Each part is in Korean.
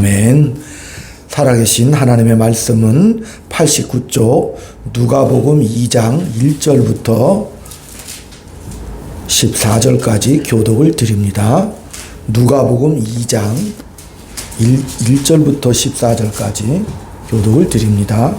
아멘. 살아계신 하나님의 말씀은 89쪽 누가복음 2장 1절부터 14절까지 교독을 드립니다. 누가복음 2장 1절부터 14절까지 교독을 드립니다.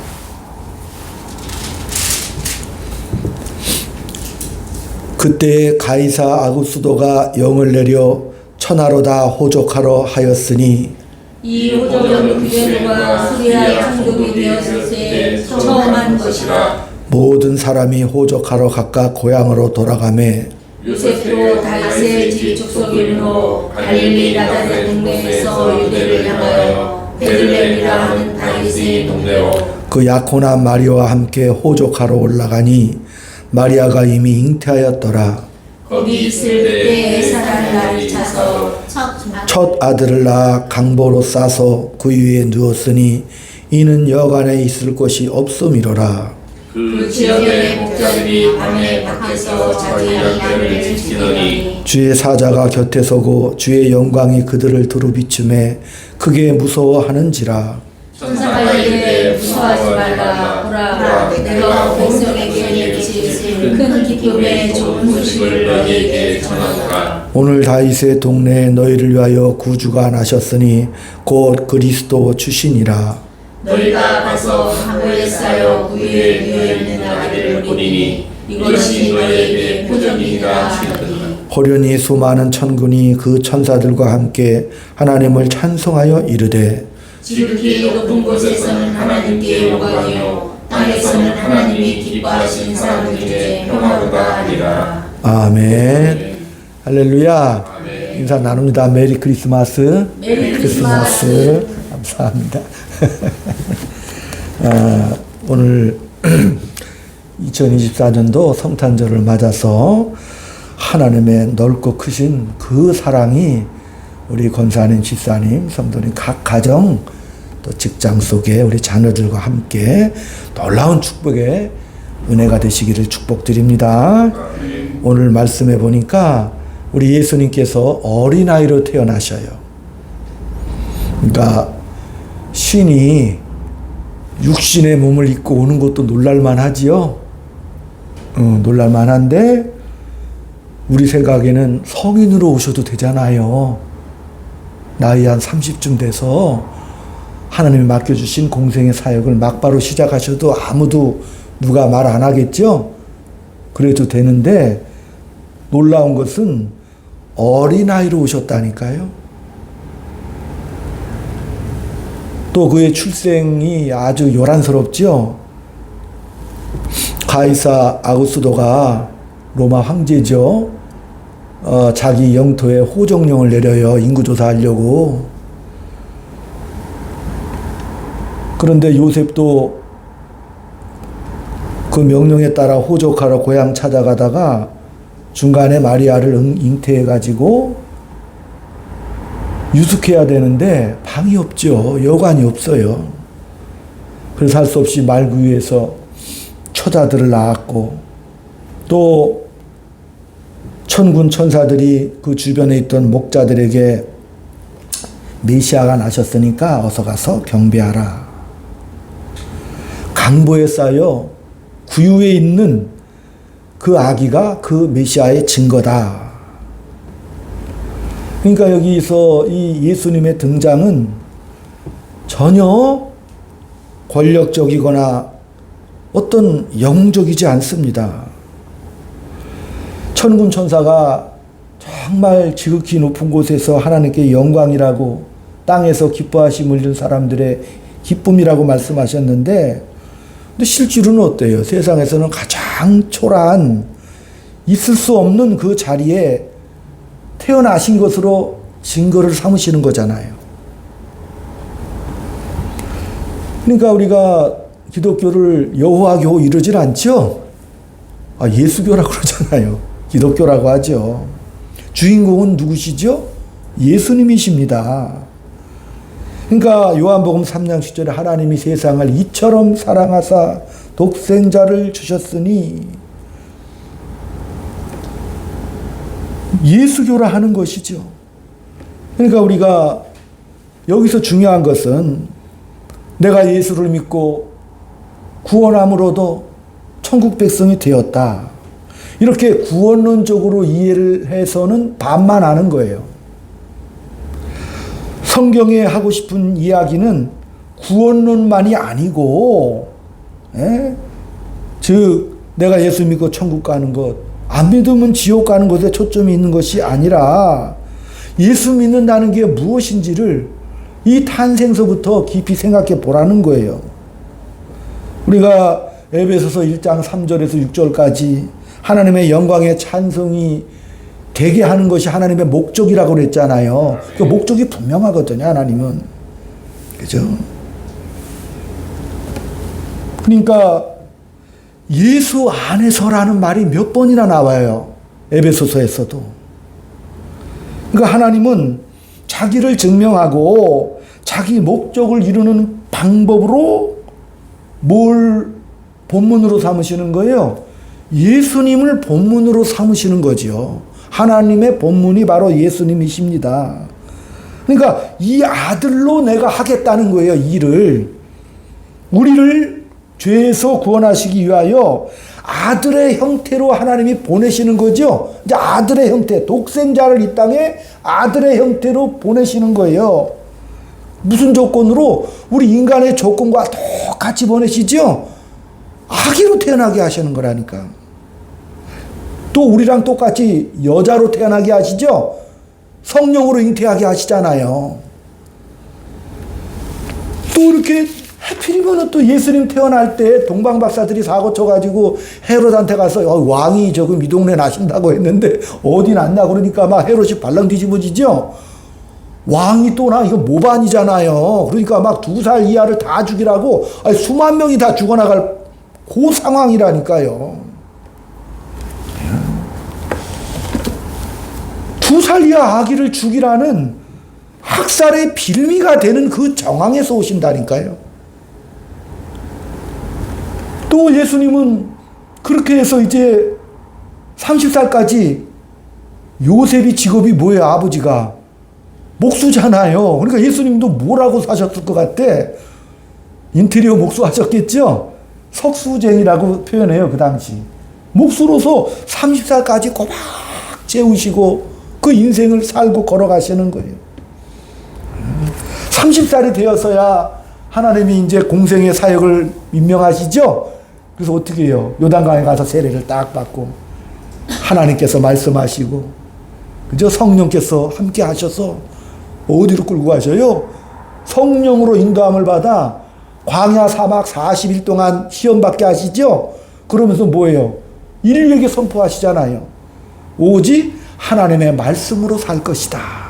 그때 가이사 아구스도가 영을 내려 천하로 다 호족하러 하였으니 이 호족은 유대인과 수리아 총독이 되었을 때 처음 한 것이라. 모든 사람이 호족하러 각각 고향으로 돌아가매 요셉도 다윗의 집 족속이므로 갈릴리 나자렛 동네에서 유대를 향하여 베들레헴이라 하는 다윗의 동네로 그 약혼한 마리아와 함께 호족하러 올라가니 마리아가 이미 잉태하였더라. 거기 있을 때에 사단 날이 차서 첫 아들을 낳아 강보로 싸서 그 위에 누웠으니 이는 여간에 있을 곳이 없음이로라. 그 지역의 목자들이 밤에 밖에서 자기 양떼를 지키더니 주의 사자가 곁에 서고 주의 영광이 그들을 두루비춤에 크게 무서워하는지라. 천사가 이르되 무서워하지 말라. 보라, 내가 백성에게 미칠 큰 기쁨의 좋은 소식을 너희에게 전하노라. 오늘 다윗의 동네에 너희를 위하여 구주가 나셨으니 곧 그리스도 주시니라. 너희가 가서 항구에 쌓여 그 위에 누워있는 아기를 보리니 이것이 너희에게 표적이니라 하시더니 호련히 수많은 천군이 그 천사들과 함께 하나님을 찬송하여 이르되 지극히 높은 곳에서는 하나님께 영광이요 땅에서는 하나님이 기뻐하신 사람들에게 평화로다 하리라. 아멘. 할렐루야. 인사 나눕니다. 메리 크리스마스. 메리 크리스마스. 감사합니다. 오늘 2024년도 성탄절을 맞아서 하나님의 넓고 크신 그 사랑이 우리 권사님, 집사님, 성도님 각 가정 또 직장 속에 우리 자녀들과 함께 놀라운 축복의 은혜가 되시기를 축복드립니다. 오늘 말씀해 보니까 우리 예수님께서 어린아이로 태어나셔요. 그러니까 신이 육신의 몸을 입고 오는 것도 놀랄만 하지요. 놀랄만 한데 우리 생각에는 성인으로 오셔도 되잖아요. 나이 한 30쯤 돼서 하나님이 맡겨주신 공생의 사역을 막바로 시작하셔도 아무도 누가 말 안 하겠죠? 그래도 되는데 놀라운 것은 어린아이로 오셨다니까요. 또 그의 출생이 아주 요란스럽죠. 가이사 아구스도가 로마 황제죠. 자기 영토에 호족령을 내려요. 인구조사하려고. 그런데 요셉도 그 명령에 따라 호족하러 고향 찾아가다가 중간에 마리아를 잉태해가지고 유숙해야 되는데 방이 없죠. 여관이 없어요. 그래서 할 수 없이 말구 위에서 처자들을 낳았고 또 천군 천사들이 그 주변에 있던 목자들에게 메시아가 나셨으니까 어서 가서 경배하라. 강보에 쌓여 구유에 있는 그 아기가 그 메시아의 증거다. 그러니까 여기서 이 예수님의 등장은 전혀 권력적이거나 어떤 영웅적이지 않습니다. 천군 천사가 정말 지극히 높은 곳에서 하나님께 영광이라고 땅에서 기뻐하심을 입는 사람들의 기쁨이라고 말씀하셨는데 근데 실제로는 어때요? 세상에서는 가장 초라한 있을 수 없는 그 자리에 태어나신 것으로 증거를 삼으시는 거잖아요. 그러니까 우리가 기독교를 여호와교 이러질 않죠? 예수교라고 그러잖아요. 기독교라고 하죠. 주인공은 누구시죠? 예수님이십니다. 그러니까 요한복음 3장 10절에 하나님이 세상을 이처럼 사랑하사 독생자를 주셨으니 예수교라 하는 것이죠. 그러니까 우리가 여기서 중요한 것은 내가 예수를 믿고 구원함으로도 천국 백성이 되었다. 이렇게 구원론적으로 이해를 해서는 반만 하는 거예요. 성경에 하고 싶은 이야기는 구원론만이 아니고, 즉 내가 예수 믿고 천국 가는 것, 안 믿으면 지옥 가는 것에 초점이 있는 것이 아니라 예수 믿는다는 게 무엇인지를 이 탄생서부터 깊이 생각해 보라는 거예요. 우리가 에베소서 1장 3절에서 6절까지 하나님의 영광의 찬송이 되게 하는 것이 하나님의 목적이라고 그랬잖아요. 그 목적이 분명하거든요, 하나님은. 그죠? 그러니까 예수 안에서라는 말이 몇 번이나 나와요. 에베소서에서도. 그러니까 하나님은 자기를 증명하고 자기 목적을 이루는 방법으로 뭘 본문으로 삼으시는 거예요? 예수님을 본문으로 삼으시는 거죠. 하나님의 본문이 바로 예수님이십니다. 그러니까 이 아들로 내가 하겠다는 거예요, 일을. 우리를 죄에서 구원하시기 위하여 아들의 형태로 하나님이 보내시는 거죠. 이제 아들의 형태, 독생자를 이 땅에 아들의 형태로 보내시는 거예요. 무슨 조건으로? 우리 인간의 조건과 똑같이 보내시죠? 아기로 태어나게 하시는 거라니까. 또 우리랑 똑같이 여자로 태어나게 하시죠? 성령으로 잉태하게 하시잖아요. 또 이렇게 하필이면 또 예수님 태어날 때 동방박사들이 사고 쳐가지고 헤롯한테 가서 왕이 조금 이 동네 나신다고 했는데 어디 났나 그러니까 막 헤롯이 발랑 뒤집어지죠. 왕이 또 나 이거 모반이잖아요. 그러니까 막 2살 이하를 다 죽이라고 수만 명이 다 죽어나갈 그 상황이라니까요. 2살 이하 아기를 죽이라는 학살의 빌미가 되는 그 정황에서 오신다니까요. 또 예수님은 그렇게 해서 이제 30살까지 요셉이 직업이 뭐예요? 아버지가 목수잖아요. 그러니까 예수님도 뭐라고 사셨을 것 같아? 인테리어 목수 하셨겠죠? 석수쟁이라고 표현해요, 그 당시. 목수로서 30살까지 꼬박 재우시고 그 인생을 살고 걸어가시는 거예요. 30살이 되어서야 하나님이 이제 공생의 사역을 임명하시죠? 그래서 어떻게 해요? 요단강에 가서 세례를 딱 받고 하나님께서 말씀하시고, 그죠? 성령께서 함께 하셔서 어디로 끌고 가셔요? 성령으로 인도함을 받아 광야 사막 40일 동안 시험 받게 하시죠? 그러면서 뭐예요? 인류에게 선포하시잖아요. 오직 하나님의 말씀으로 살 것이다.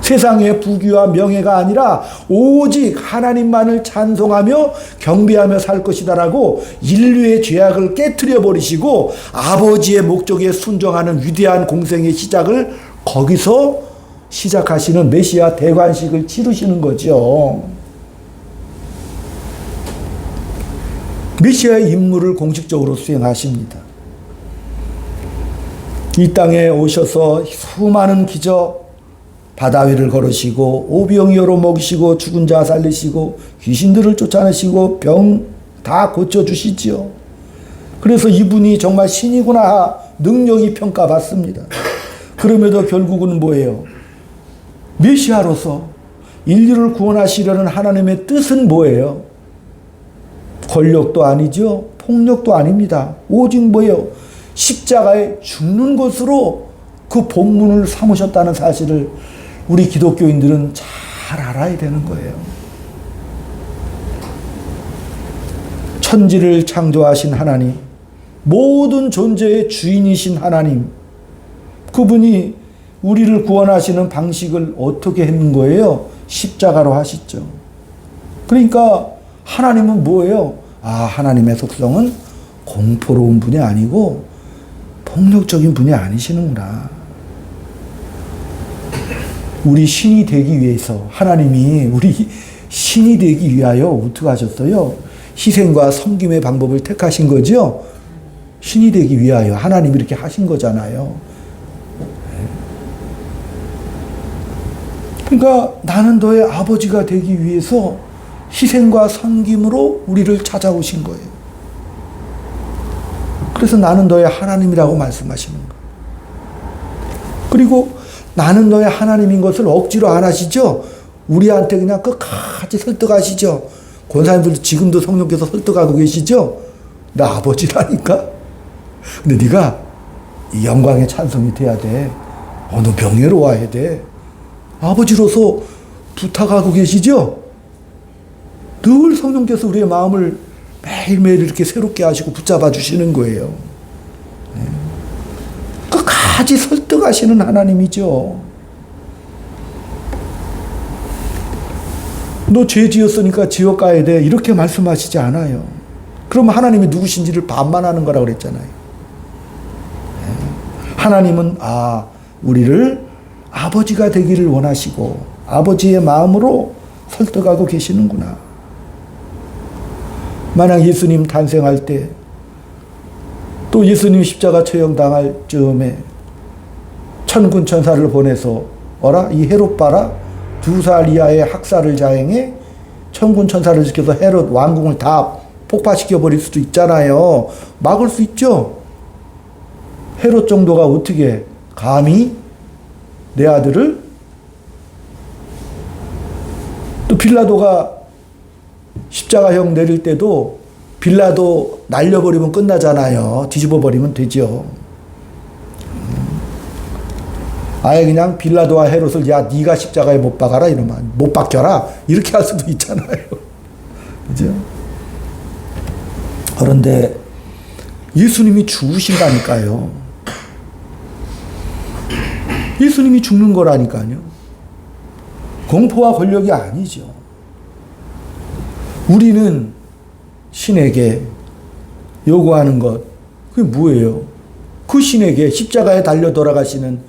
세상의 부귀와 명예가 아니라 오직 하나님만을 찬송하며 경배하며 살 것이다라고 인류의 죄악을 깨트려 버리시고 아버지의 목적에 순종하는 위대한 공생의 시작을 거기서 시작하시는 메시아 대관식을 치르시는 거죠. 메시아의 임무를 공식적으로 수행하십니다. 이 땅에 오셔서 수많은 기적, 바다 위를 걸으시고 오병이어로 먹이시고 죽은 자 살리시고 귀신들을 쫓아내시고 병 다 고쳐주시지요. 그래서 이분이 정말 신이구나 능력이 평가받습니다. 그럼에도 결국은 뭐예요? 메시아로서 인류를 구원하시려는 하나님의 뜻은 뭐예요? 권력도 아니죠. 폭력도 아닙니다. 오직 뭐예요? 십자가에 죽는 것으로 그 본문을 삼으셨다는 사실을 우리 기독교인들은 잘 알아야 되는 거예요. 천지를 창조하신 하나님, 모든 존재의 주인이신 하나님, 그분이 우리를 구원하시는 방식을 어떻게 했는 거예요? 십자가로 하시죠. 그러니까 하나님은 뭐예요? 하나님의 속성은 공포로운 분이 아니고 폭력적인 분이 아니시는구나. 우리 신이 되기 위해서 하나님이 우리 신이 되기 위하여 어떻게 하셨어요? 희생과 섬김의 방법을 택하신 거죠. 신이 되기 위하여 하나님이 이렇게 하신 거잖아요. 그러니까 나는 너의 아버지가 되기 위해서 희생과 섬김으로 우리를 찾아오신 거예요. 그래서 나는 너의 하나님이라고 말씀하시는 거예요. 그리고 나는 너의 하나님인 것을 억지로 안 하시죠. 우리한테 그냥 끝까지 설득하시죠. 권사님들도 지금도 성령께서 설득하고 계시죠. 나 아버지라니까. 근데 네가 이 영광의 찬송이 돼야 돼. 너 명예로워야 돼. 아버지로서 부탁하고 계시죠. 늘 성령께서 우리의 마음을 매일매일 이렇게 새롭게 하시고 붙잡아 주시는 거예요. 끝까지 설득하시는 하나님이죠. 너 죄 지었으니까 지옥 가야 돼. 이렇게 말씀하시지 않아요. 그럼 하나님이 누구신지를 반만하는 거라고 그랬잖아요. 하나님은 우리를 아버지가 되기를 원하시고 아버지의 마음으로 설득하고 계시는구나. 만약 예수님 탄생할 때 또 예수님 십자가 처형당할 즈음에 천군 천사를 보내서 이 헤롯 봐라. 2살 이하의 학살을 자행해 천군 천사를 지켜서 헤롯 왕궁을 다 폭파시켜 버릴 수도 있잖아요. 막을 수 있죠. 헤롯 정도가 어떻게 감히 내 아들을, 또 빌라도가 십자가형 내릴 때도 빌라도 날려버리면 끝나잖아요. 뒤집어버리면 되죠. 아예 그냥 빌라도와 헤롯을 네가 십자가에 못 박아라 이러면 못 박혀라 이렇게 할 수도 있잖아요. 그죠? 그런데 예수님이 죽으신다니까요. 예수님이 죽는 거라니까요. 공포와 권력이 아니죠. 우리는 신에게 요구하는 것, 그게 뭐예요? 그 신에게 십자가에 달려 돌아가시는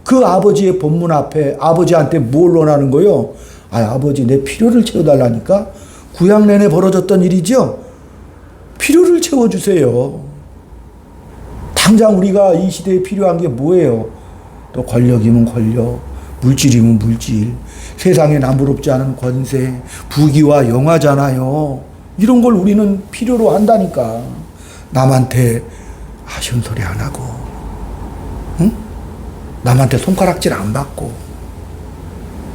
그 아버지의 본문 앞에 아버지한테 뭘 원하는 거요? 아버지 내 필요를 채워달라니까? 구약 내내 벌어졌던 일이죠? 필요를 채워주세요. 당장 우리가 이 시대에 필요한 게 뭐예요? 또 권력이면 권력, 물질이면 물질, 세상에 남부럽지 않은 권세, 부귀와 영화잖아요. 이런 걸 우리는 필요로 한다니까. 남한테 아쉬운 소리 안 하고, 응? 남한테 손가락질 안 받고,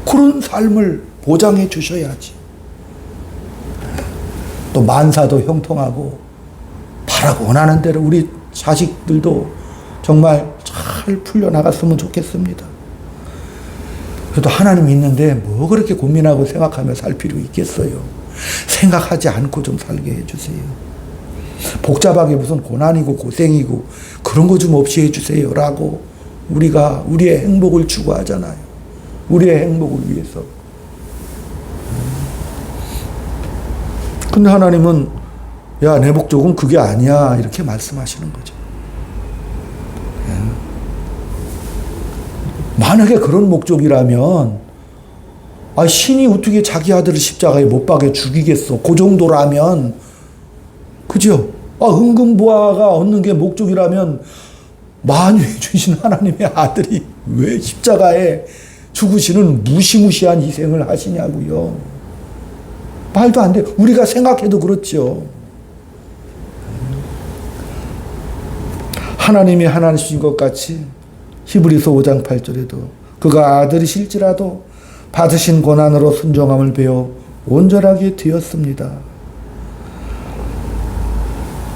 그런 삶을 보장해 주셔야지. 또 만사도 형통하고, 바라고 원하는 대로 우리 자식들도 정말 잘 풀려나갔으면 좋겠습니다. 그래도 하나님이 있는데 뭐 그렇게 고민하고 생각하며 살 필요 있겠어요. 생각하지 않고 좀 살게 해주세요. 복잡하게 무슨 고난이고 고생이고 그런 거 좀 없이 해주세요 라고 우리가 우리의 행복을 추구하잖아요. 우리의 행복을 위해서. 근데 하나님은 내 목적은 그게 아니야 이렇게 말씀하시는 거죠. 만약에 그런 목적이라면 신이 어떻게 자기 아들을 십자가에 못 박여 죽이겠어. 그 정도라면, 그죠? 은근보화가 얻는 게 목적이라면 만유해 주신 하나님의 아들이 왜 십자가에 죽으시는 무시무시한 희생을 하시냐고요. 말도 안 돼. 우리가 생각해도 그렇죠. 하나님이 하나님이신 것 같이 히브리서 5장 8절에도 그가 아들이실지라도 받으신 고난으로 순종함을 배워 온전하게 되었습니다.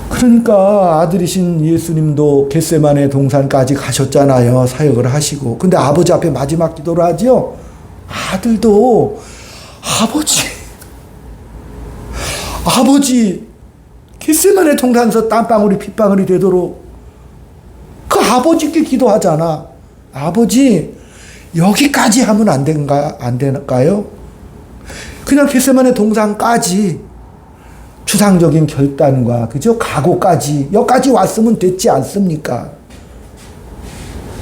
그러니까 아들이신 예수님도 겟세마네 동산까지 가셨잖아요. 사역을 하시고. 근데 아버지 앞에 마지막 기도를 하죠. 아들도 아버지 겟세마네 동산에서 땀방울이 핏방울이 되도록 그 아버지께 기도하잖아. 아버지 여기까지 하면 안 될까요? 그냥 겟세마네 동산까지 추상적인 결단과 그죠? 각오까지 여기까지 왔으면 됐지 않습니까?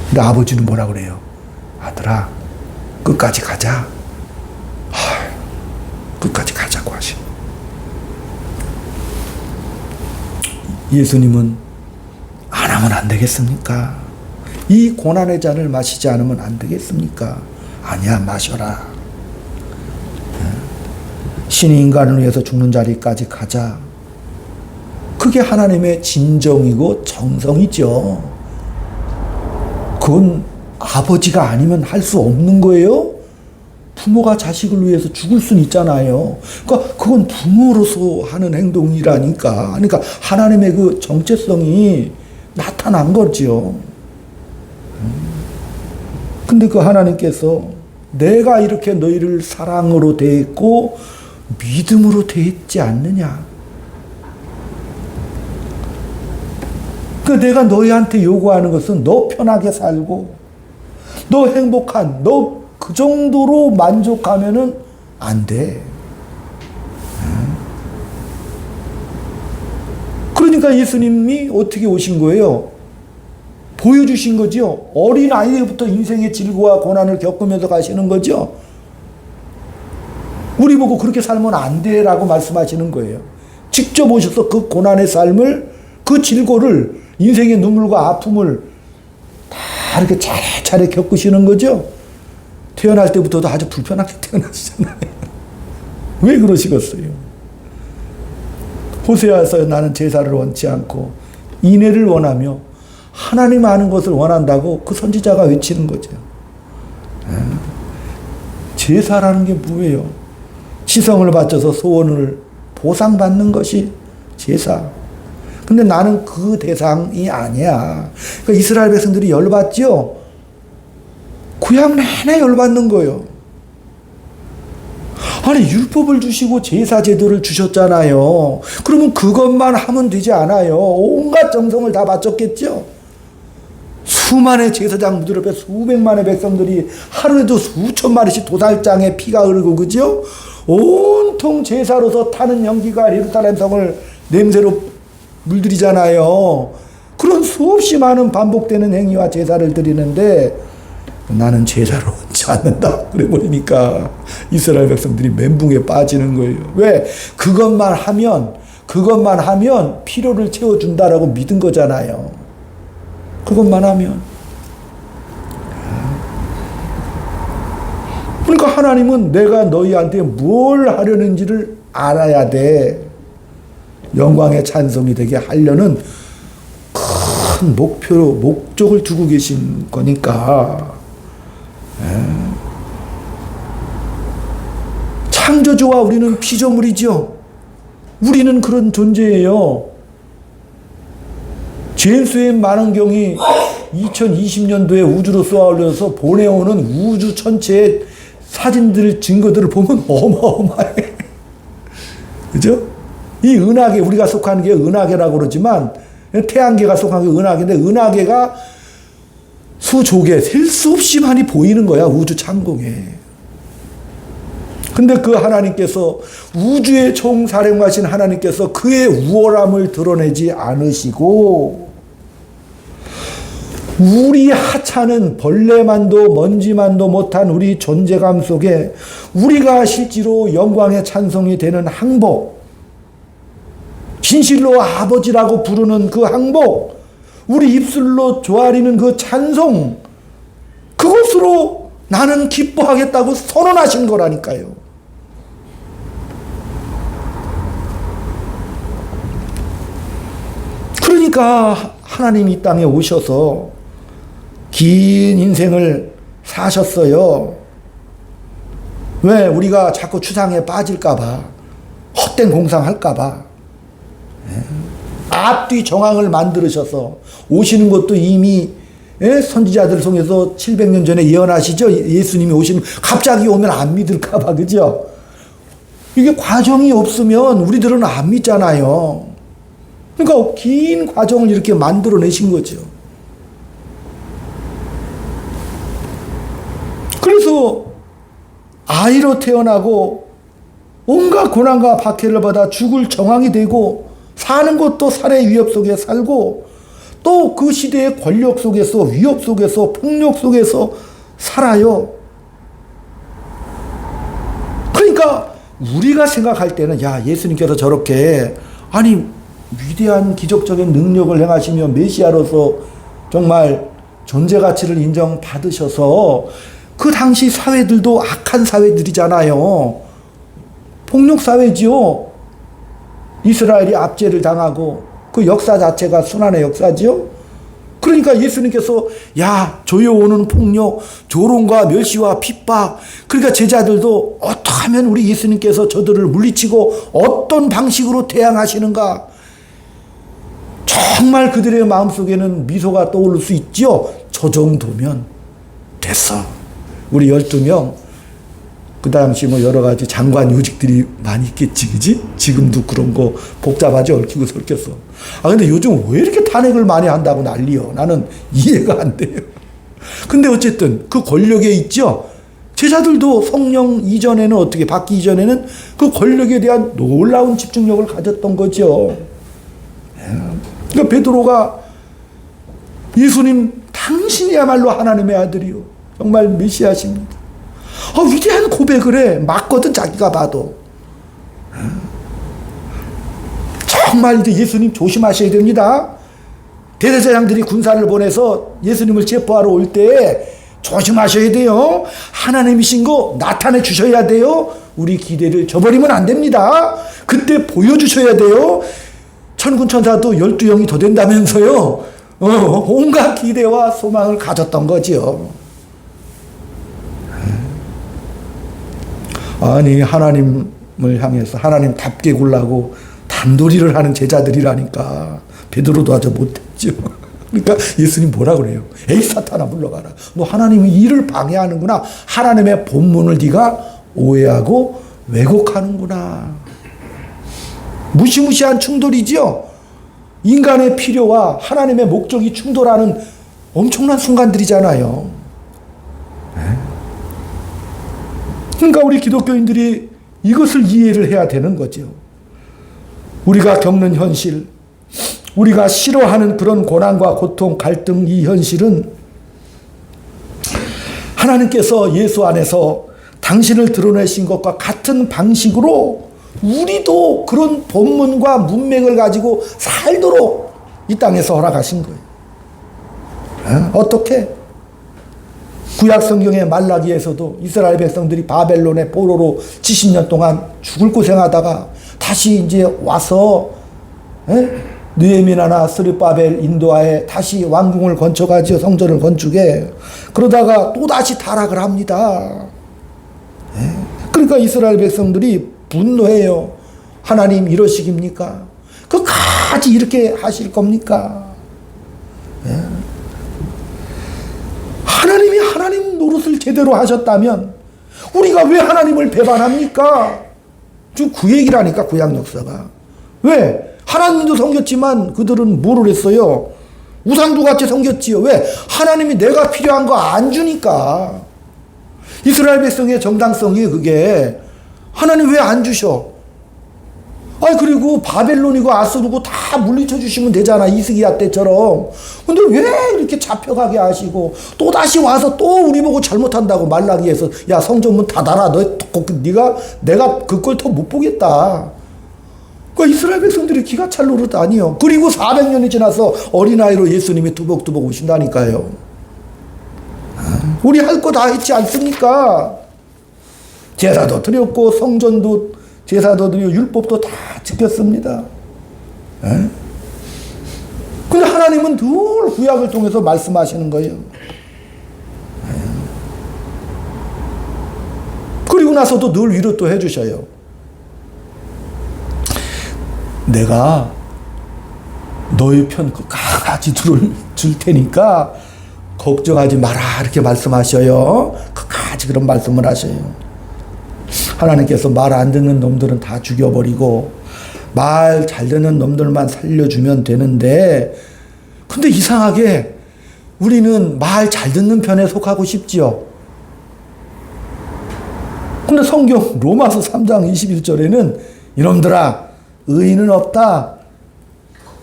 근데 아버지는 뭐라 그래요? 아들아 끝까지 가자. 끝까지 가자고 하시네. 예수님은 안 하면 안 되겠습니까? 이 고난의 잔을 마시지 않으면 안 되겠습니까? 아니야, 마셔라. 신이 인간을 위해서 죽는 자리까지 가자. 그게 하나님의 진정이고 정성이죠. 그건 아버지가 아니면 할 수 없는 거예요. 부모가 자식을 위해서 죽을 수는 있잖아요. 그러니까 그건 부모로서 하는 행동이라니까. 그러니까 하나님의 그 정체성이 나타난 거죠. 근데 그 하나님께서 내가 이렇게 너희를 사랑으로 대했고 믿음으로 대했지 않느냐. 그 내가 너희한테 요구하는 것은 너 편하게 살고 너 행복한 너 그 정도로 만족하면은 안 돼. 그러니까 예수님이 어떻게 오신 거예요? 보여주신 거죠. 어린 아이부터 인생의 질고와 고난을 겪으면서 가시는 거죠. 우리 보고 그렇게 살면 안 돼라고 말씀하시는 거예요. 직접 오셔서 그 고난의 삶을 그 질고를 인생의 눈물과 아픔을 다 이렇게 차례차례 겪으시는 거죠. 태어날 때부터도 아주 불편하게 태어나시잖아요. 왜 그러시겠어요? 호세아서 나는 제사를 원치 않고 인애를 원하며 하나님 아는 것을 원한다고 그 선지자가 외치는 거죠. 제사라는 게 뭐예요? 지성을 바쳐서 소원을 보상받는 것이 제사. 근데 나는 그 대상이 아니야. 그러니까 이스라엘 백성들이 열받죠? 구약 내내 열받는 거예요. 아니 율법을 주시고 제사 제도를 주셨잖아요. 그러면 그것만 하면 되지 않아요. 온갖 정성을 다 바쳤겠죠. 수만의 제사장 무들 앞에 수백만의 백성들이 하루에도 수천 마리씩 도살장에 피가 흐르고 그죠? 온통 제사로서 타는 연기가 예루살렘 성을 냄새로 물들이잖아요. 그런 수없이 많은 반복되는 행위와 제사를 드리는데 나는 제사를 원치 않는다. 그래 버리니까 이스라엘 백성들이 멘붕에 빠지는 거예요. 왜? 그것만 하면 필요를 채워준다라고 믿은 거잖아요. 그것만 하면. 그러니까 하나님은 내가 너희한테 뭘 하려는지를 알아야 돼. 영광의 찬송이 되게 하려는 큰 목적을 두고 계신 거니까. 창조주와 우리는 피조물이죠. 우리는 그런 존재예요. 제임스 웹 망원경이 2020년도에 우주로 쏘아 올려서 보내오는 우주 전체의 사진들, 증거들을 보면 어마어마해. 그죠? 이 은하계, 우리가 속하는 게 은하계라고 그러지만 태양계가 속한 게 은하계인데 은하계가 수조개, 셀 수 없이 많이 보이는 거야, 우주 창공에. 근데 그 하나님께서, 우주의 총사령하신 하나님께서 그의 우월함을 드러내지 않으시고, 우리 하찮은 벌레만도 먼지만도 못한 우리 존재감 속에 우리가 실제로 영광의 찬송이 되는 항복, 진실로 아버지라고 부르는 그 항복, 우리 입술로 조아리는 그 찬송, 그것으로 나는 기뻐하겠다고 선언하신 거라니까요. 그러니까 하나님이 이 땅에 오셔서 긴 인생을 사셨어요. 왜? 우리가 자꾸 추상에 빠질까봐, 헛된 공상할까봐. 앞뒤 정황을 만들으셔서 오시는 것도 이미 선지자들 통해서 700년 전에 예언하시죠. 예수님이 오시면 갑자기 오면 안 믿을까봐, 그죠? 이게 과정이 없으면 우리들은 안 믿잖아요. 그러니까 긴 과정을 이렇게 만들어내신 거죠. 그래서 아이로 태어나고 온갖 고난과 박해를 받아 죽을 정황이 되고 사는 것도 살의 위협 속에 살고 또 그 시대의 권력 속에서 위협 속에서 폭력 속에서 살아요. 그러니까 우리가 생각할 때는 야, 예수님께서 저렇게 아니 위대한 기적적인 능력을 행하시며 메시아로서 정말 존재 가치를 인정받으셔서 그 당시 사회들도 악한 사회들이잖아요. 폭력 사회지요. 이스라엘이 압제를 당하고 그 역사 자체가 순환의 역사지요. 그러니까 예수님께서 야 조여오는 폭력, 조롱과 멸시와 핍박. 그러니까 제자들도 어떻게 하면 우리 예수님께서 저들을 물리치고 어떤 방식으로 대항하시는가. 정말 그들의 마음속에는 미소가 떠오를 수 있죠. 저 정도면 됐어. 우리 12명 그 당시 뭐 여러 가지 장관 요직들이 많이 있겠지, 그지? 지금도 그런 거 복잡하지, 얽히고 설켰어. 아, 근데 요즘 왜 이렇게 탄핵을 많이 한다고 난리요? 나는 이해가 안 돼요. 근데 어쨌든 그 권력에 있죠? 제자들도 성령 이전에는 어떻게, 받기 이전에는 그 권력에 대한 놀라운 집중력을 가졌던 거죠. 그러니까 베드로가 예수님, 당신이야말로 하나님의 아들이요. 정말 메시아십니다. 위대한 고백을 해. 맞거든, 자기가 봐도. 정말 이제 예수님 조심하셔야 됩니다. 대제사장들이 군사를 보내서 예수님을 체포하러 올 때 조심하셔야 돼요. 하나님이신 거 나타내 주셔야 돼요. 우리 기대를 저버리면 안 됩니다. 그때 보여주셔야 돼요. 천군 천사도 12영이 더 된다면서요. 온갖 기대와 소망을 가졌던 거지요. 아니, 하나님을 향해서 하나님답게 굴라고 단도리를 하는 제자들이라니까. 베드로도 아주 못했죠. 그러니까 예수님 뭐라 그래요? 에이, 사탄아, 물러가라. 너 하나님의 일을 방해하는구나. 하나님의 본문을 네가 오해하고 왜곡하는구나. 무시무시한 충돌이지요. 인간의 필요와 하나님의 목적이 충돌하는 엄청난 순간들이잖아요. 그러니까 우리 기독교인들이 이것을 이해를 해야 되는 거죠. 우리가 겪는 현실, 우리가 싫어하는 그런 고난과 고통, 갈등, 이 현실은 하나님께서 예수 안에서 당신을 드러내신 것과 같은 방식으로 우리도 그런 본문과 문맥을 가지고 살도록 이 땅에서 허락하신 거예요. 어떻게? 구약 성경의 말라기에서도 이스라엘 백성들이 바벨론의 포로로 70년 동안 죽을 고생하다가 다시 이제 와서 느헤미야나 스룹바벨 인도하에 다시 왕궁을 건축하죠. 성전을 건축해. 그러다가 또 다시 타락을 합니다. 그러니까 이스라엘 백성들이 분노해요. 하나님 이러시깁니까? 끝까지 이렇게 하실 겁니까? 하나님이 하나님 노릇을 제대로 하셨다면 우리가 왜 하나님을 배반합니까? 지금 그 얘기라니까, 구약 역사가. 왜? 하나님도 섬겼지만 그들은 뭐를 했어요? 우상도 같이 섬겼지요. 왜? 하나님이 내가 필요한 거 안 주니까. 이스라엘 백성의 정당성이 그게 하나님 왜 안 주셔? 그리고 바벨론이고 아수르고 다 물리쳐 주시면 되잖아. 이스기야 때처럼. 근데 왜 이렇게 잡혀가게 하시고 또 다시 와서 또 우리 보고 잘못한다고 말라기에서 야, 성전문 닫아라. 내가 그 걸 더 못 보겠다. 그 이스라엘 백성들이 기가 찰 노릇 아니요. 그리고 400년이 지나서 어린아이로 예수님이 투벅투벅 오신다니까요. 우리 할 거 다 했지 않습니까? 제사도 드렸고 성전도 제사도 드리고 율법도 다 지켰습니다. 근데 하나님은 늘 구약을 통해서 말씀하시는 거예요. 그리고 나서도 늘 위로 또 해주셔요. 내가 너희 편 끝까지 줄 테니까 걱정하지 마라, 이렇게 말씀하셔요. 끝까지 그런 말씀을 하셔요. 하나님께서 말 안 듣는 놈들은 다 죽여버리고 말 잘 듣는 놈들만 살려주면 되는데, 근데 이상하게 우리는 말 잘 듣는 편에 속하고 싶지요. 근데 성경 로마서 3장 21절에는 이놈들아, 의인은 없다,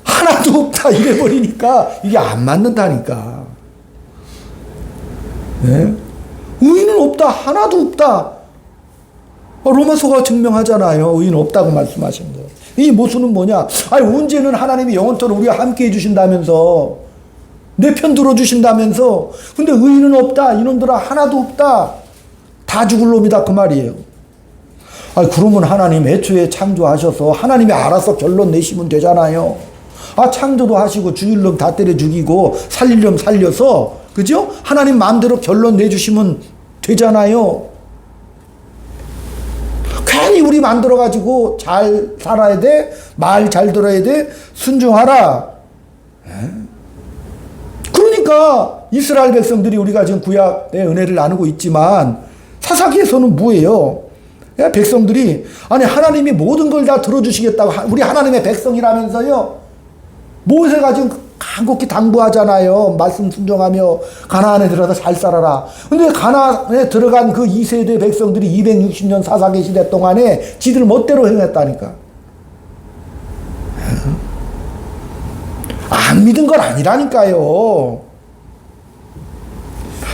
하나도 없다 이래버리니까 이게 안 맞는다니까. 네? 의인은 없다, 하나도 없다. 로마서가 증명하잖아요. 의인 없다고 말씀하신 거. 이 모순은 뭐냐? 아니, 언제는 하나님이 영원토록 우리와 함께 해주신다면서 내 편 들어주신다면서. 근데 의인은 없다. 이놈들아 하나도 없다. 다 죽을 놈이다. 그 말이에요. 아, 그러면 하나님 애초에 창조하셔서 하나님이 알아서 결론 내시면 되잖아요. 아, 창조도 하시고 죽일 놈 다 때려 죽이고 살릴 놈 살려서, 그죠? 하나님 마음대로 결론 내주시면 되잖아요. 괜히 우리 만들어가지고 잘 살아야 돼. 말 잘 들어야 돼. 순종하라. 그러니까 이스라엘 백성들이 우리가 지금 구약의 은혜를 나누고 있지만 사사기에서는 뭐예요? 백성들이 아니 하나님이 모든 걸 다 들어주시겠다고 우리 하나님의 백성이라면서요. 모세가 지금 간곡히 당부하잖아요. 말씀 순종하며 가나안에 들어가서 잘 살아라. 근데 가나안에 들어간 그 2세대 백성들이 260년 사사기 시대 동안에 지들 멋대로 행했다니까. 안 믿은 건 아니라니까요.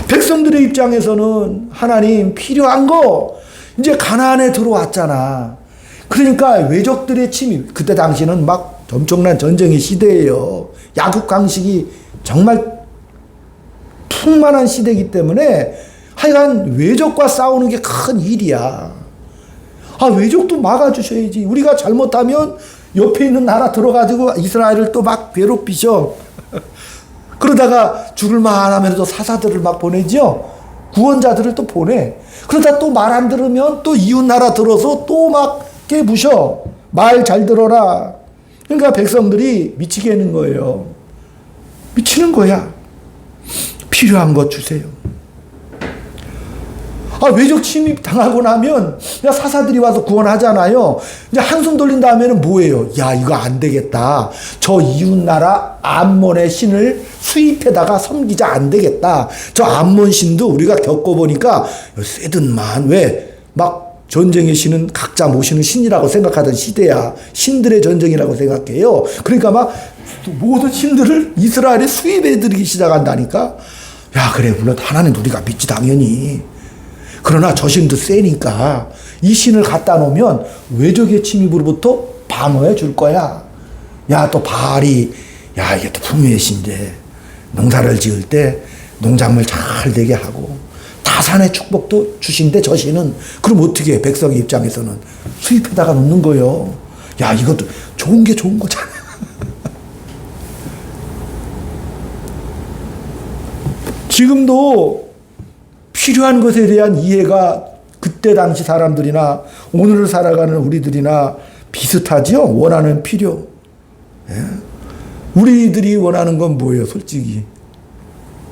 백성들의 입장에서는 하나님 필요한 거 이제 가나안에 들어왔잖아. 그러니까 외적들의 침입, 그때 당시는 막 엄청난 전쟁의 시대예요. 야국강식이 정말 풍만한 시대이기 때문에 하여간 외적과 싸우는 게 큰 일이야. 아, 외적도 막아주셔야지. 우리가 잘못하면 옆에 있는 나라 들어가지고 이스라엘을 또 막 괴롭히셔. 그러다가 죽을만 하면서 사사들을 막 보내죠. 구원자들을 또 보내. 그러다 또 말 안 들으면 또 이웃 나라 들어서 또 막 깨부셔. 말 잘 들어라. 그러니까 백성들이 미치겠는 거예요. 미치는 거야. 필요한 것 주세요. 아, 외적 침입 당하고 나면 사사들이 와서 구원하잖아요. 이제 한숨 돌린 다음에는 뭐예요? 야, 이거 안 되겠다. 저 이웃나라 암몬의 신을 수입해다가 섬기자. 안 되겠다. 저 암몬 신도 우리가 겪어보니까 세든만 왜 막 전쟁의 신은 각자 모시는 신이라고 생각하던 시대야. 신들의 전쟁이라고 생각해요. 그러니까 막 모든 신들을 이스라엘에 수입해드리기 시작한다니까. 야, 그래, 물론 하나님 우리가 믿지 당연히. 그러나 저 신도 세니까 이 신을 갖다 놓으면 외적의 침입으로부터 방어해 줄 거야. 야, 또 바알이, 야, 이게 또 풍요의 신인데 농사를 지을 때 농작물 잘 되게 하고 다산의 축복도 주신데 저 신은 그럼 어떻게 해? 백성의 입장에서는 수입해다가 놓는 거예요. 야, 이것도 좋은 게 좋은 거잖아. 지금도 필요한 것에 대한 이해가 그때 당시 사람들이나 오늘을 살아가는 우리들이나 비슷하지요? 원하는 필요. 예? 우리들이 원하는 건 뭐예요, 솔직히?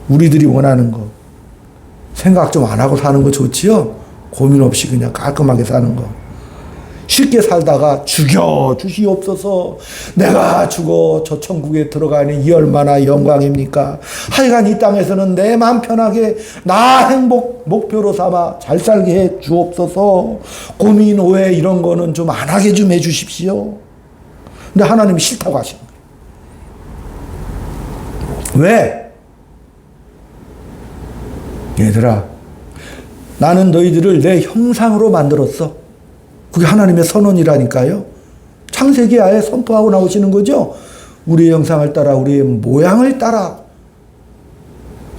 우리들이 원하는 거. 생각 좀 안 하고 사는 거 좋지요? 고민 없이 그냥 깔끔하게 사는 거. 쉽게 살다가 죽여 주시옵소서. 내가 죽어 저 천국에 들어가니 이 얼마나 영광입니까? 하여간 이 땅에서는 내 마음 편하게 나 행복 목표로 삼아 잘 살게 해 주옵소서. 고민 오해 이런 거는 좀 안 하게 좀 해 주십시오. 근데 하나님이 싫다고 하시는 거예요. 왜? 얘들아, 나는 너희들을 내 형상으로 만들었어. 그게 하나님의 선언이라니까요. 창세기에 아예 선포하고 나오시는 거죠. 우리의 형상을 따라 우리의 모양을 따라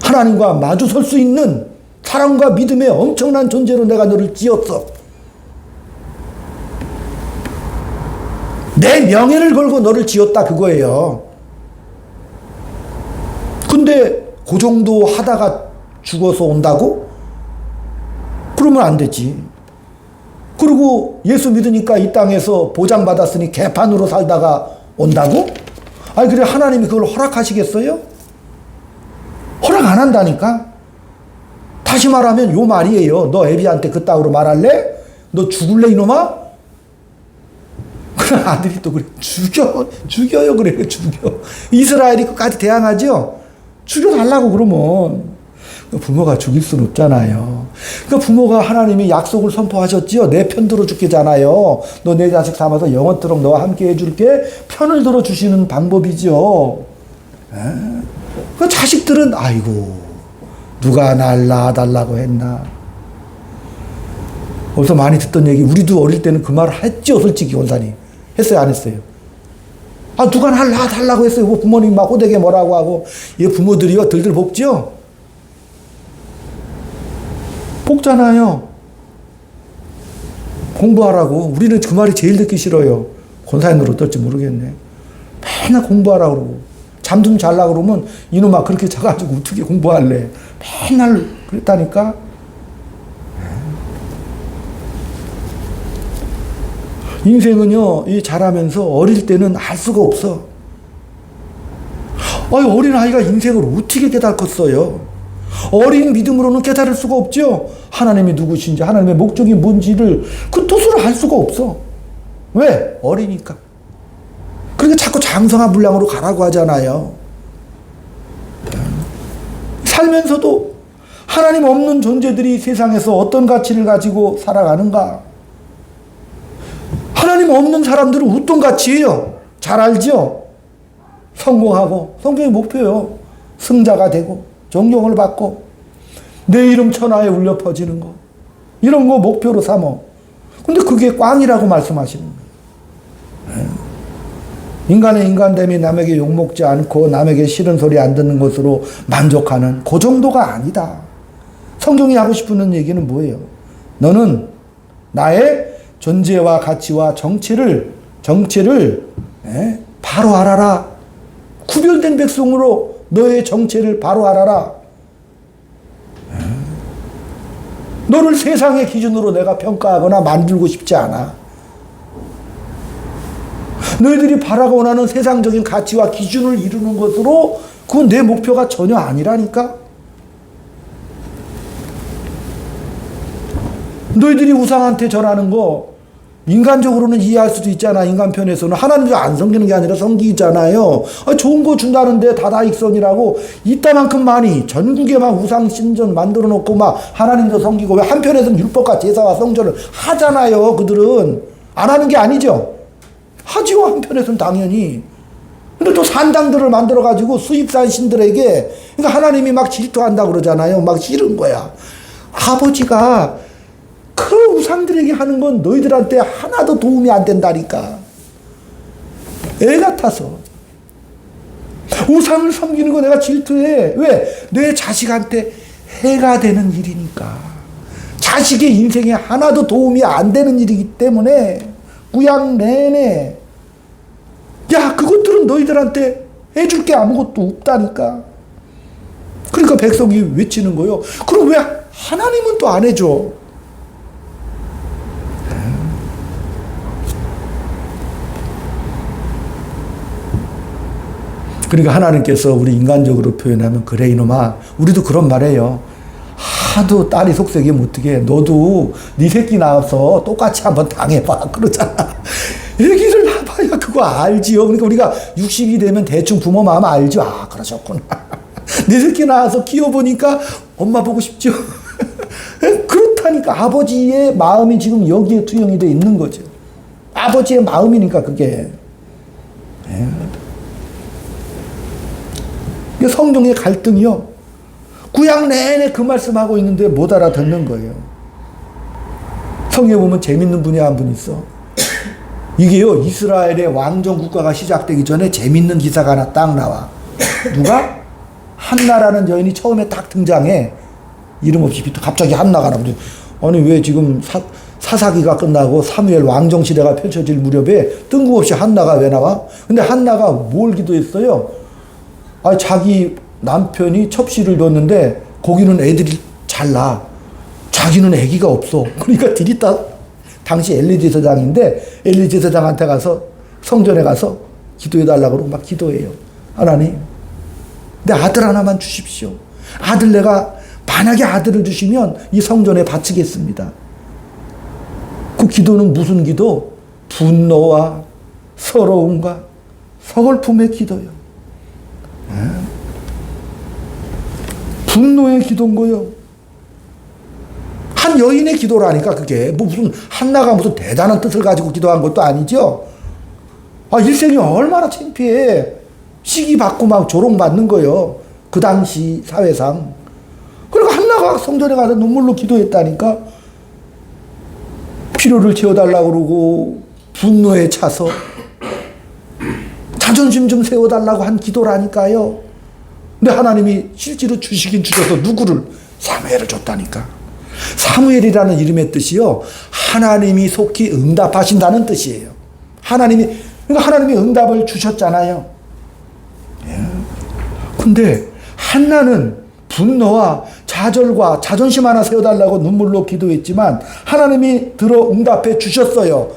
하나님과 마주 설 수 있는 사랑과 믿음의 엄청난 존재로 내가 너를 지었어. 내 명예를 걸고 너를 지었다 그거예요. 근데 그 정도 하다가 죽어서 온다고? 그러면 안 되지. 그리고 예수 믿으니까 이 땅에서 보장받았으니 개판으로 살다가 온다고? 아니, 그래, 하나님이 그걸 허락하시겠어요? 허락 안 한다니까? 다시 말하면 요 말이에요. 너 애비한테 그따위로 말할래? 너 죽을래, 이놈아? 그래, 아들이 또 그래. 죽여요, 그래, 죽여. 이스라엘이 끝까지 대항하죠? 죽여달라고 그러면. 부모가 죽일 수는 없잖아요. 그러니까 부모가 하나님이 약속을 선포하셨지요. 내 편 들어주겠잖아요. 너 내 자식 삼아서 영원토록 너와 함께 해줄게. 편을 들어주시는 방법이죠. 그 자식들은 아이고 누가 날 낳아달라고 했나. 어디서 많이 듣던 얘기. 우리도 어릴 때는 그 말을 했죠. 솔직히 원사님. 했어요, 안 했어요? 누가 날 낳아달라고 했어요. 뭐 부모님 막 호되게 뭐라고 하고. 이 부모들이요, 들들 볶죠? 볶잖아요. 공부하라고. 우리는 그 말이 제일 듣기 싫어요. 권사님들 어떨지 모르겠네. 맨날 공부하라고 그러고. 잠 좀 잘라 그러면 이놈아 그렇게 자가지고 어떻게 공부할래. 맨날 그랬다니까. 인생은요, 이 자라면서 어릴 때는 알 수가 없어. 어린아이가 인생을 어떻게 깨닫겠어요? 어린 믿음으로는 깨달을 수가 없죠? 하나님이 누구신지, 하나님의 목적이 뭔지를 그 뜻으로 알 수가 없어. 왜? 어리니까. 그러니까 자꾸 장성한 분량으로 가라고 하잖아요. 살면서도 하나님 없는 존재들이 세상에서 어떤 가치를 가지고 살아가는가? 하나님 없는 사람들은 어떤 가치예요? 잘 알죠? 성공하고, 성공의 목표요. 승자가 되고, 존경을 받고, 내 이름 천하에 울려 퍼지는 거. 이런 거 목표로 삼어. 근데 그게 꽝이라고 말씀하시는 거예요. 인간의 인간됨이 남에게 욕먹지 않고 남에게 싫은 소리 안 듣는 것으로 만족하는 그 정도가 아니다. 성경이 하고 싶은 얘기는 뭐예요? 너는 나의 존재와 가치와 정체를 바로 알아라. 구별된 백성으로 너의 정체를 바로 알아라. 너를 세상의 기준으로 내가 평가하거나 만들고 싶지 않아. 너희들이 바라고 원하는 세상적인 가치와 기준을 이루는 것으로 그건 내 목표가 전혀 아니라니까. 너희들이 우상한테 절하는 거 인간적으로는 이해할 수도 있잖아. 인간 편에서는 하나님을 안 섬기는 게 아니라 섬기잖아요. 좋은 거 준다는데 다다익선이라고 이따만큼 많이 전국에 막 우상 신전 만들어 놓고 막 하나님도 섬기고, 왜 한편에서는 율법과 제사와 성전을 하잖아요. 그들은 안 하는 게 아니죠. 하지요. 한편에서는 당연히. 근데 또 산당들을 만들어 가지고 수입산 신들에게, 그러니까 하나님이 막 질투한다 그러잖아요. 막 싫은 거야. 아버지가 그 우상들에게 하는 건 너희들한테 하나도 도움이 안 된다니까. 애 같아서. 우상을 섬기는 거 내가 질투해. 왜? 내 자식한테 해가 되는 일이니까. 자식의 인생에 하나도 도움이 안 되는 일이기 때문에 구약 내내 야, 그것들은 너희들한테 해줄 게 아무것도 없다니까. 그러니까 백성이 외치는 거예요. 그럼 왜 하나님은 또 안 해줘? 그러니까 하나님께서 우리 인간적으로 표현하면, 그래 이놈아, 우리도 그런 말해요. 하도 딸이 속썩이면 어떡해. 너도 네 새끼 낳아서 똑같이 한번 당해봐 그러잖아. 애기를 낳아봐야 그거 알지요. 그러니까 우리가 60이 되면 대충 부모 마음 알죠. 아, 그러셨구나. 내 새끼 낳아서 키워보니까 엄마 보고 싶죠. 그렇다니까. 아버지의 마음이 지금 여기에 투영이 돼 있는 거죠. 아버지의 마음이니까 그게. 성경의 갈등이요. 구약 내내 그 말씀하고 있는데 못 알아듣는 거예요. 성경에 보면 재밌는 분이 한 분 있어. 이게요, 이스라엘의 왕정 국가가 시작되기 전에 재밌는 기사가 하나 딱 나와. 누가? 한나라는 여인이 처음에 딱 등장해. 이름 없이 갑자기 한나가 나오죠. 아니, 왜 지금 사사기가 끝나고 사무엘 왕정 시대가 펼쳐질 무렵에 뜬금없이 한나가 왜 나와? 근데 한나가 뭘 기도했어요? 자기 남편이 첩시를 줬는데 거기는 애들이 잘 낳아. 자기는 아기가 없어. 그러니까 들이다. 당시 엘리제 서장인데 엘리제 서장한테 가서 성전에 가서 기도해달라고 그러고 막 기도해요. 하나님, 내 아들 하나만 주십시오. 아들 내가 만약에 아들을 주시면 이 성전에 바치겠습니다. 그 기도는 무슨 기도? 분노와 서러움과 서글픔의 기도요. 분노의 기도인 거요. 한 여인의 기도라니까. 그게 뭐 무슨 한나가 무슨 대단한 뜻을 가지고 기도한 것도 아니죠. 일생이 얼마나 창피해. 시기 받고 막 조롱받는 거요. 그 당시 사회상. 그러니까 한나가 성전에 가서 눈물로 기도했다니까. 필요를 채워달라고 그러고 분노에 차서 자존심 좀 세워달라고 한 기도라니까요. 근데 하나님이 실제로 주시긴 주셔서 누구를? 사무엘을 줬다니까. 사무엘이라는 이름의 뜻이요, 하나님이 속히 응답하신다는 뜻이에요. 그러니까 하나님이 응답을 주셨잖아요. 근데 한나는 분노와 좌절과 자존심 하나 세워달라고 눈물로 기도했지만 하나님이 들어 응답해 주셨어요.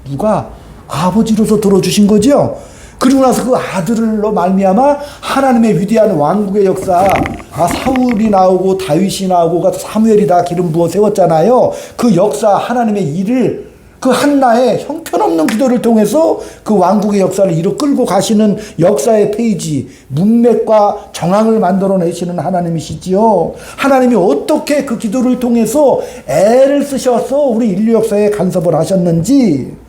누가? 아버지로서 들어주신 거죠. 그리고 나서 그 아들로 말미암아 하나님의 위대한 왕국의 역사, 사울이 나오고 다윗이 나오고 사무엘이 다 기름 부어 세웠잖아요. 그 역사, 하나님의 일을 그 한나의 형편없는 기도를 통해서 그 왕국의 역사를 이루 끌고 가시는 역사의 페이지, 문맥과 정황을 만들어내시는 하나님이시지요. 하나님이 어떻게 그 기도를 통해서 애를 쓰셔서 우리 인류 역사에 간섭을 하셨는지.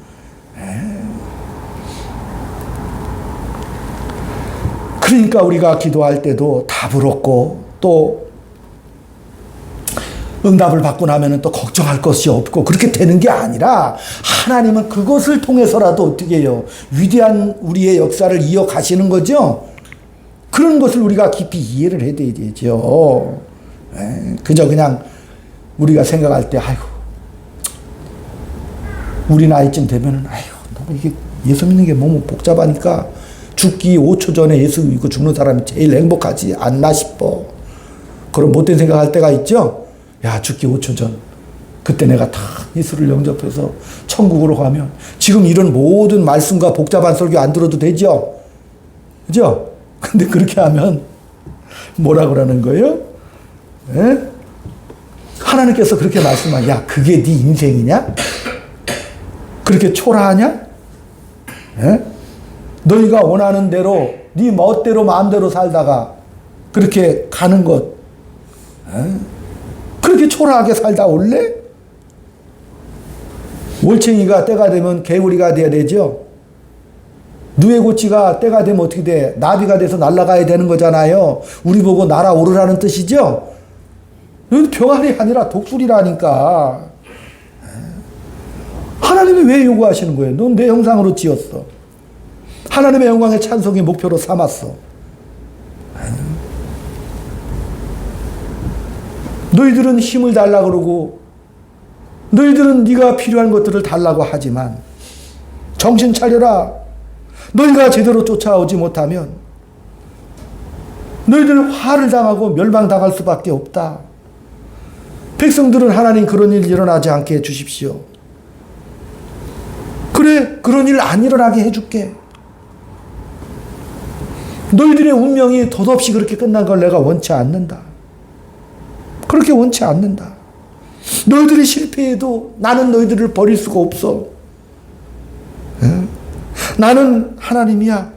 그러니까 우리가 기도할 때도 답을 얻고 또 응답을 받고 나면 또 걱정할 것이 없고 그렇게 되는 게 아니라 하나님은 그것을 통해서라도 어떻게 해요? 위대한 우리의 역사를 이어가시는 거죠. 그런 것을 우리가 깊이 이해를 해야 되죠. 그저 그냥 우리가 생각할 때 아이고 우리 나이쯤 되면은 아이고 너무 이게 예수 믿는 게 너무 복잡하니까 죽기 5초 전에 예수 믿고 죽는 사람이 제일 행복하지 않나 싶어. 그런 못된 생각할 때가 있죠. 야, 죽기 5초 전 그때 내가 다 예수를 영접해서 천국으로 가면 지금 이런 모든 말씀과 복잡한 설교 안 들어도 되죠. 그죠? 근데 그렇게 하면 뭐라 그러는 거예요? 에? 하나님께서 그렇게 말씀하냐? 야, 그게 네 인생이냐? 그렇게 초라하냐? 에? 너희가 원하는 대로 네 멋대로 마음대로 살다가 그렇게 가는 것, 그렇게 초라하게 살다 올래? 올챙이가 때가 되면 개구리가 돼야 되죠. 누에고치가 때가 되면 어떻게 돼? 나비가 돼서 날아가야 되는 거잖아요. 우리 보고 날아오르라는 뜻이죠. 이건 병아리 아니라 독수리라니까. 하나님이 왜 요구하시는 거예요? 넌 내 형상으로 지었어. 하나님의 영광의 찬송의 목표로 삼았어. 너희들은 힘을 달라고 그러고 너희들은 네가 필요한 것들을 달라고 하지만 정신 차려라. 너희가 제대로 쫓아오지 못하면 너희들은 화를 당하고 멸망당할 수밖에 없다. 백성들은 하나님 그런 일 일어나지 않게 해주십시오. 그래, 그런 일 안 일어나게 해줄게. 너희들의 운명이 덧없이 그렇게 끝난 걸 내가 원치 않는다. 그렇게 원치 않는다. 너희들이 실패해도 나는 너희들을 버릴 수가 없어. 나는 하나님이야.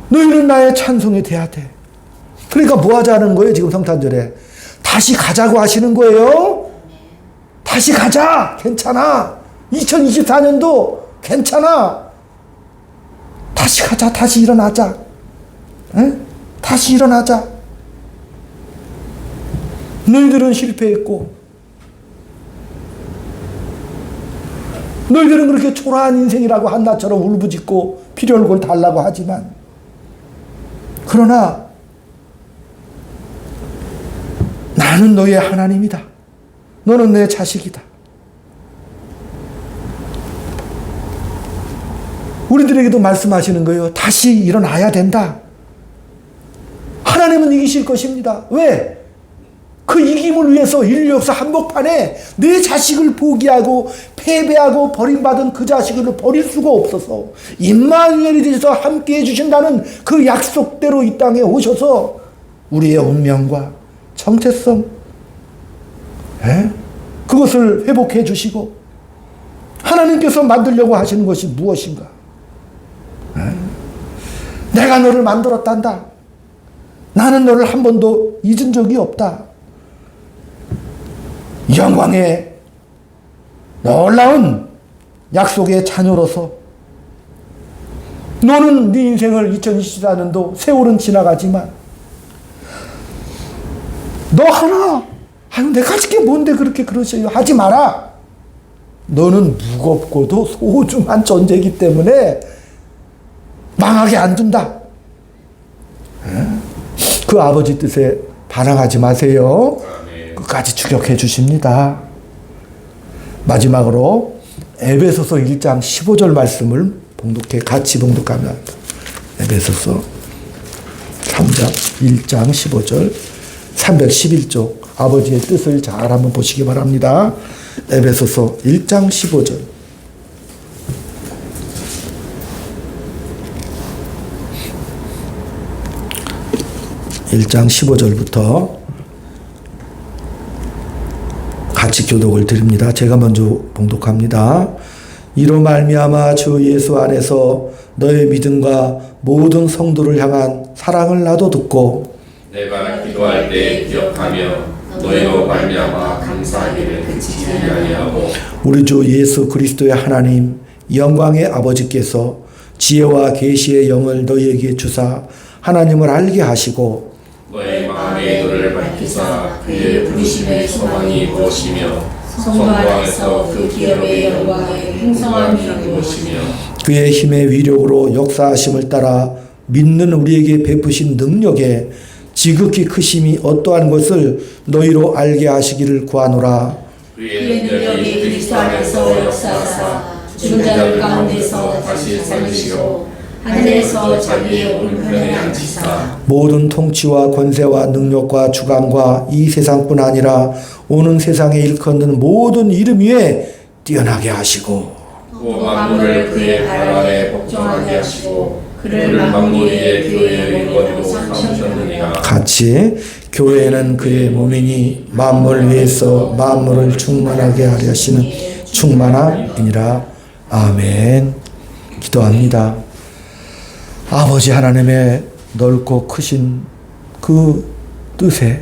너희는 나의 찬송이 돼야 돼. 그러니까 뭐 하자는 거예요? 지금 성탄절에 다시 가자고 하시는 거예요. 다시 가자. 괜찮아. 2024년도 괜찮아. 다시 가자. 다시 일어나자. 다시 일어나자. 너희들은 실패했고 너희들은 그렇게 초라한 인생이라고 한나처럼 울부짖고 필요한 걸 달라고 하지만 그러나 나는 너의 하나님이다. 너는 내 자식이다. 우리들에게도 말씀하시는 거예요. 다시 일어나야 된다. 하나님은 이기실 것입니다. 왜? 그 이김을 위해서 인류 역사 한복판에 내 자식을 포기하고 패배하고 버림받은 그 자식을 버릴 수가 없어서 임마누엘이 되셔서 함께 해주신다는 그 약속대로 이 땅에 오셔서 우리의 운명과 정체성 그것을 회복해 주시고 하나님께서 만들려고 하시는 것이 무엇인가? 내가 너를 만들었단다. 나는 너를 한 번도 잊은 적이 없다. 영광의 놀라운 약속의 자녀로서 너는 네 인생을 2024년도 세월은 지나가지만 너 하나 아유 내가 가질 게 뭔데 그렇게 그러셔요. 하지 마라. 너는 무겁고도 소중한 존재이기 때문에 망하게 안 둔다. 그 아버지 뜻에 반항하지 마세요. 끝까지 추격해 주십니다. 마지막으로 에베소서 1장 15절 말씀을 같이 봉독하면 합니다. 에베소서 3장 1장 15절 311쪽 아버지의 뜻을 잘 한번 보시기 바랍니다. 에베소서 1장 15절 (1장 15절부터) 같이 교독을 드립니다. 제가 먼저 봉독합니다. 이로 말미암아 주 예수 안에서 너의 믿음과 모든 성도를 향한 사랑을 나도 듣고 내가 기도할 때 기억하며 너희로 말미암아 감사하기를 그치지 아니하고 우리 주 예수 그리스도의 하나님 영광의 아버지께서 지혜와 계시의 영을 너희에게 주사 하나님을 알게 하시고 너의 마음의 도를 밝히사 그의 부르심의 소망이 무엇이며 성도 안에서 그 기업의 영광의 풍성함이 무엇이며 그의 힘의 위력으로 역사하심을 따라 믿는 우리에게 베푸신 능력에 지극히 크심이 어떠한 것을 너희로 알게 하시기를 구하노라. 그의 능력이 그리스도 안에서 역사하사 죽은 자들 가운데서 다시 살리시고 하늘에서 자기의 오른편에 앉히사 모든 통치와 권세와 능력과 주관과 이 세상뿐 아니라 오는 세상에 일컫는 모든 이름 위에 뛰어나게 하시고 또 만물을 그의 발 아래 복종하게 하시고 그를 만물 위에 교회의 머리로 삼으셨느니라. 같이 교회는 그의 몸이니 만물 위에서 만물을 충만하게 하려 하시는 충만함이니라. 아멘. 기도합니다. 아버지 하나님의 넓고 크신 그 뜻에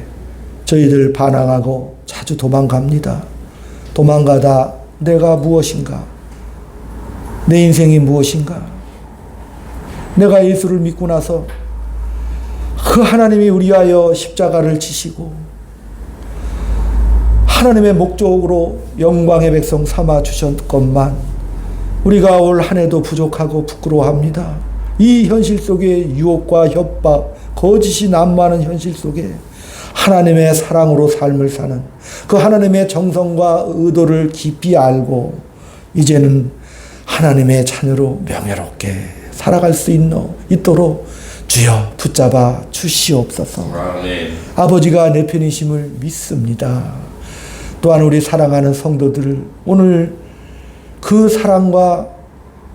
저희들 반항하고 자주 도망갑니다. 도망가다 내가 무엇인가? 내 인생이 무엇인가? 내가 예수를 믿고 나서 그 하나님이 우리 위하여 십자가를 지시고 하나님의 목적으로 영광의 백성 삼아 주셨건만 우리가 올 한 해도 부족하고 부끄러워합니다. 이 현실 속에 유혹과 협박, 거짓이 난무하는 현실 속에 하나님의 사랑으로 삶을 사는 그 하나님의 정성과 의도를 깊이 알고 이제는 하나님의 자녀로 명예롭게 살아갈 수 있도록 주여 붙잡아 주시옵소서. 아멘. 아버지가 내 편이심을 믿습니다. 또한 우리 사랑하는 성도들을 오늘 그 사랑과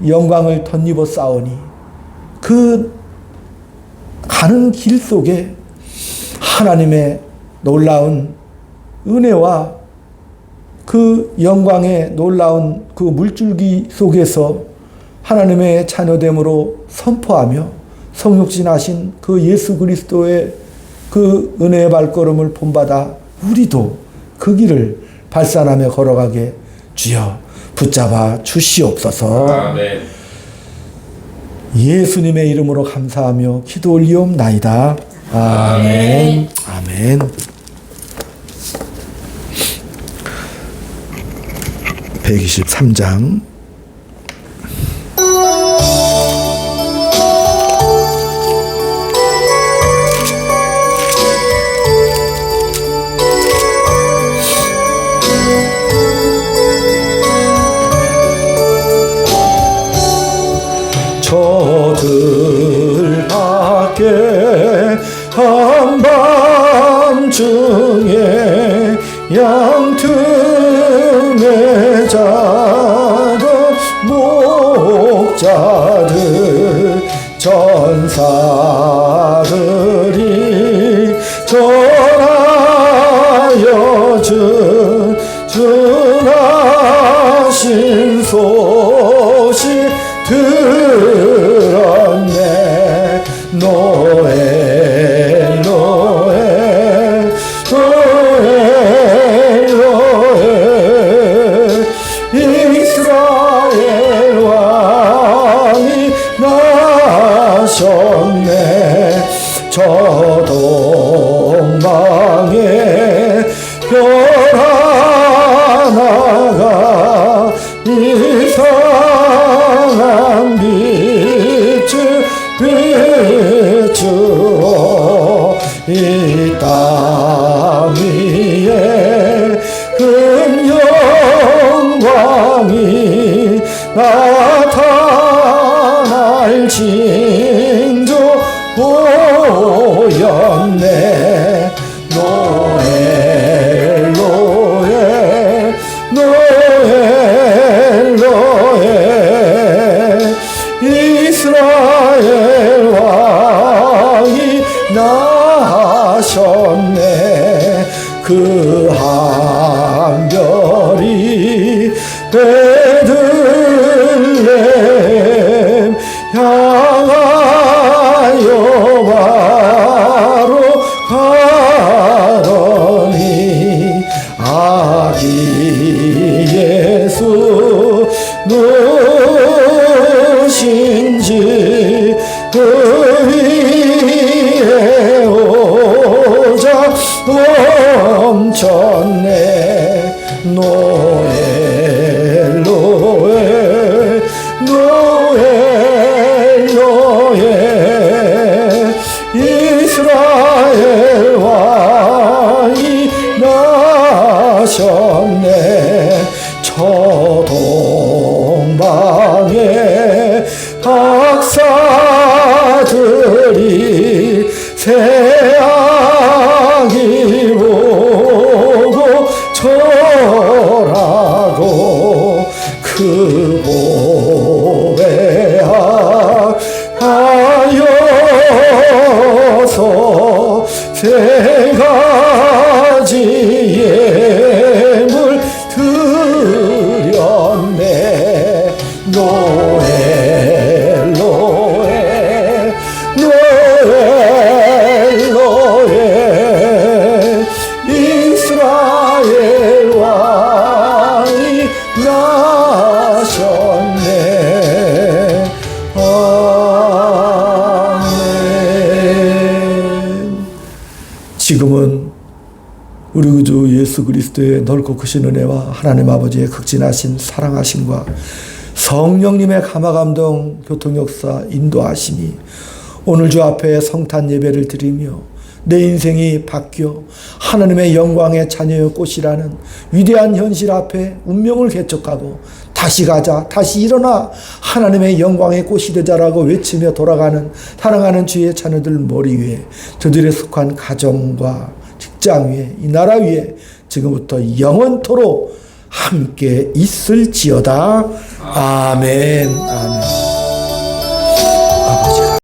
영광을 덧입어 싸우니 그 가는 길 속에 하나님의 놀라운 은혜와 그 영광의 놀라운 그 물줄기 속에서 하나님의 자녀됨으로 선포하며 성육신하신 그 예수 그리스도의 그 은혜의 발걸음을 본받아 우리도 그 길을 발산하며 걸어가게 주여 붙잡아 주시옵소서. 아멘. 예수님의 이름으로 감사하며 기도 올리옵나이다. 아멘. 아멘. 123장 저들 밖에 한밤중에 양틈에 자던 목자들 전사들이 전하여 준하신 소식 들었네. 노엘 노엘 노엘 노엘 이스라엘 왕이 나셨네. 저 동방에 별 하나가 이상한 빛을 나타날 징조 보였네. 노엘 노엘 노엘 노엘 이스라엘 왕이 나셨네. 그 한 별이 베들레헴 향하여 바로 가더니 아기 예수 누신지 그 위에 오자 멈췄네. 노엘 노엘 노엘 노엘 이스라엘 왕이 나셨네. 저동방의 박사들이 새아기 보고 절하고 그 보배하여서 세 가지 예물 드렸네. 노엘 노엘 노엘 노엘 이스라엘 왕이 나셨네. 아멘. 지금은 우리 구주 예수 그리스도의 넓고 크신 은혜와 하나님 아버지의 극진하신 사랑하심과 성령님의 감화감동 교통역사 인도하심이 오늘 주 앞에 성탄 예배를 드리며 내 인생이 바뀌어 하나님의 영광의 자녀의 꽃이라는 위대한 현실 앞에 운명을 개척하고 다시 가자, 다시 일어나 하나님의 영광의 꽃이 되자라고 외치며 돌아가는 사랑하는 주의 자녀들 머리 위에, 저들의 속한 가정과 직장 위에, 이 나라 위에 지금부터 영원토록 함께 있을지어다. 아멘. 아멘.